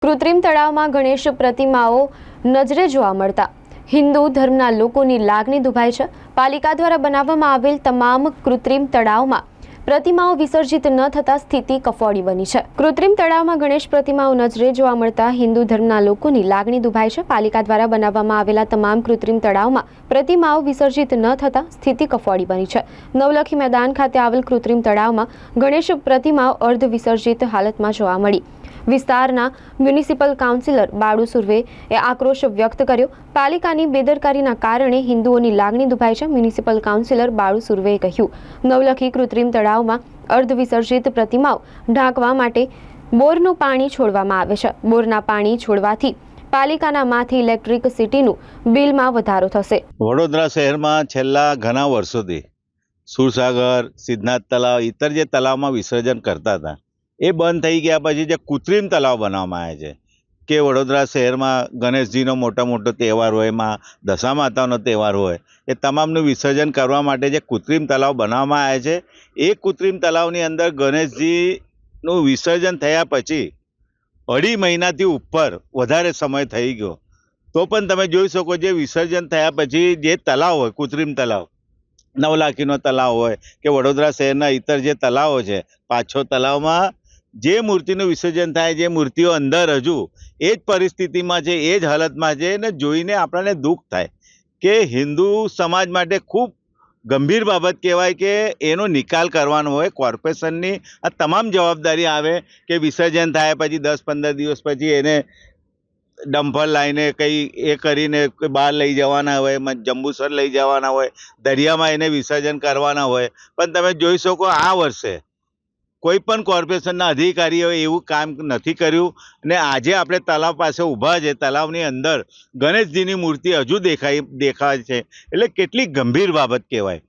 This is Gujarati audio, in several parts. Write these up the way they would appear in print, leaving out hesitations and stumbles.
કૃત્રિમ તળાવમાં ગણેશ પ્રતિમાઓ નજરે જોવા મળતા હિન્દુ ધર્મના લોકોની લાગણી દુભાઈ છે। પાલિકા દ્વારા બનાવવામાં આવેલ તમામ કૃત્રિમ તળાવમાં પ્રતિમાઓ વિસર્જિત ન થતા સ્થિતિ કફોડી બની છે। કૃત્રિમ તળાવમાં ગણેશ પ્રતિમાઓ નજરે જોવા મળતા હિન્દુ ધર્મના લોકોની લાગણી દુભાઈ છે। પાલિકા દ્વારા બનાવવામાં આવેલા તમામ કૃત્રિમ તળાવમાં પ્રતિમાઓ વિસર્જિત ન થતા સ્થિતિ કફોડી બની છે। નવલખી મેદાન ખાતે આવેલ કૃત્રિમ તળાવમાં ગણેશ પ્રતિમાઓ અર્ધ વિસર્જિત હાલતમાં જોવા મળી। વિસ્તારના મ્યુનિસિપલ કાઉન્સિલર બાળુ સુર્વેએ આક્રોશ વ્યક્ત કર્યો। પાલિકાની બેદરકારીના કારણે હિન્દુઓની લાગણી દુભાઈ છે। મ્યુનિસિપલ કાઉન્સિલર બાળુ સુર્વેએ કહ્યું, નવલખી કૃત્રિમ તળાવમાં અર્ધ વિસર્જિત પ્રતિમાઓ ઢાંકવા માટે બોરનું પાણી છોડવામાં આવે છે। બોરના પાણી છોડવાથી પાલિકાના માથે ઇલેક્ટ્રિસિટીનું બિલમાં વધારો થશે। વડોદરા શહેરમાં છેલ્લા ઘણા વર્ષોથી સુરસાગર, સિદ્ધનાથ તળાવ, ઇતર જે તળાવમાં વિસર્જન કરતા હતા એ બંધ થઈ ગયા પછી જે કૃત્રિમ તળાવ બનાવવામાં આવ્યા છે કે વડોદરા શહેરમાં ગણેશજીનો મોટો તહેવાર હોય, એમાં દશા માતાનો તહેવાર હોય, એ તમામનું વિસર્જન કરવા માટે જે કૃત્રિમ તળાવ બનાવવામાં આવ્યા છે, એ કૃત્રિમ તળાવની અંદર ગણેશજીનું વિસર્જન થયા પછી 2.5 મહિનાથી ઉપર વધારે સમય થઈ ગયો તો પણ તમે જોઈ શકો જે વિસર્જન થયા પછી જે તળાવ હોય, કૃત્રિમ તળાવ, નવલાખીનો તળાવ હોય કે વડોદરા શહેરના ઇતર જે તળાવો છે, 5-6 તળાવમાં જે મૂર્તિનું વિસર્જન થાય, જે મૂર્તિઓ અંદર હજુ એ જ પરિસ્થિતિમાં છે, એ જ હાલતમાં છે ને જોઈને આપણને દુઃખ થાય કે હિન્દુ સમાજ માટે ખૂબ ગંભીર બાબત કહેવાય કે એનો નિકાલ કરવાનો હોય। કોર્પોરેશનની આ તમામ જવાબદારી આવે કે વિસર્જન થાય પછી 10-15 દિવસ પછી એને ડમ્પર લાવીને કંઈ એ કરીને બહાર લઈ જવાના હોય, જંબુસર લઈ જવાના હોય, દરિયામાં એને વિસર્જન કરવાના હોય, પણ તમે જોઈ શકો આ વર્ષે કોઈ પણ કોર્પોરેશનના અધિકારીઓએ એવું કામ નથી કર્યું અને આજે આપણે તળાવ પાસે ઊભા છે, તળાવની અંદર ગણેશજીની મૂર્તિ હજુ દેખાય છે, એટલે કેટલી ગંભીર બાબત કહેવાય।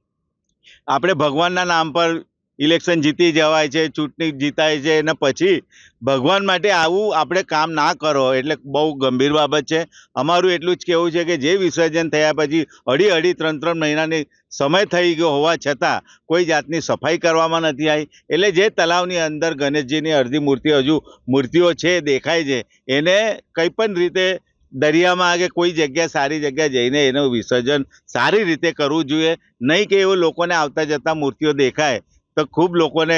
આપણે ભગવાનના નામ પર ઇલેક્શન જીતી જવાય છે, ચૂંટણી જીતાય છે અને પછી ભગવાન માટે આવું આપણે કામ ના કરો એટલે બહુ ગંભીર બાબત છે। અમારું એટલું જ કહેવું છે કે જે વિસર્જન થયા પછી 2.5-3 મહિનાની સમય થઈ ગયો હોવા છતાં કોઈ જાતની સફાઈ કરવામાં નથી આવી, એટલે જે તળાવની અંદર ગણેશજીની અડધી મૂર્તિ હજુ મૂર્તિઓ છે, દેખાય છે, એને કંઈ પણ રીતે દરિયામાં કે કોઈ જગ્યા સારી જગ્યા જઈને એનું વિસર્જન સારી રીતે કરવું જોઈએ, નહીં કે એવું લોકોને આવતા જતા મૂર્તિઓ દેખાય તો ખૂબ લોકોને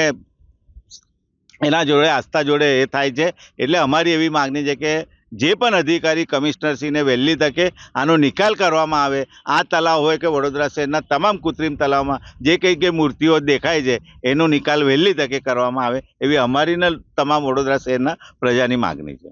એના જોડે આસ્થા જોડે એ થાય છે। એટલે અમારી એવી માગણી છે કે જે પણ અધિકારી કમિશનરશ્રીને વહેલી તકે આનો નિકાલ કરવામાં આવે। આ તળાવ હોય કે વડોદરા શહેરના તમામ કૃત્રિમ તળાવમાં જે કંઈ મૂર્તિઓ દેખાય છે એનો નિકાલ વહેલી તકે કરવામાં આવે એવી અમારી તમામ વડોદરા શહેરના પ્રજાની માગણી છે।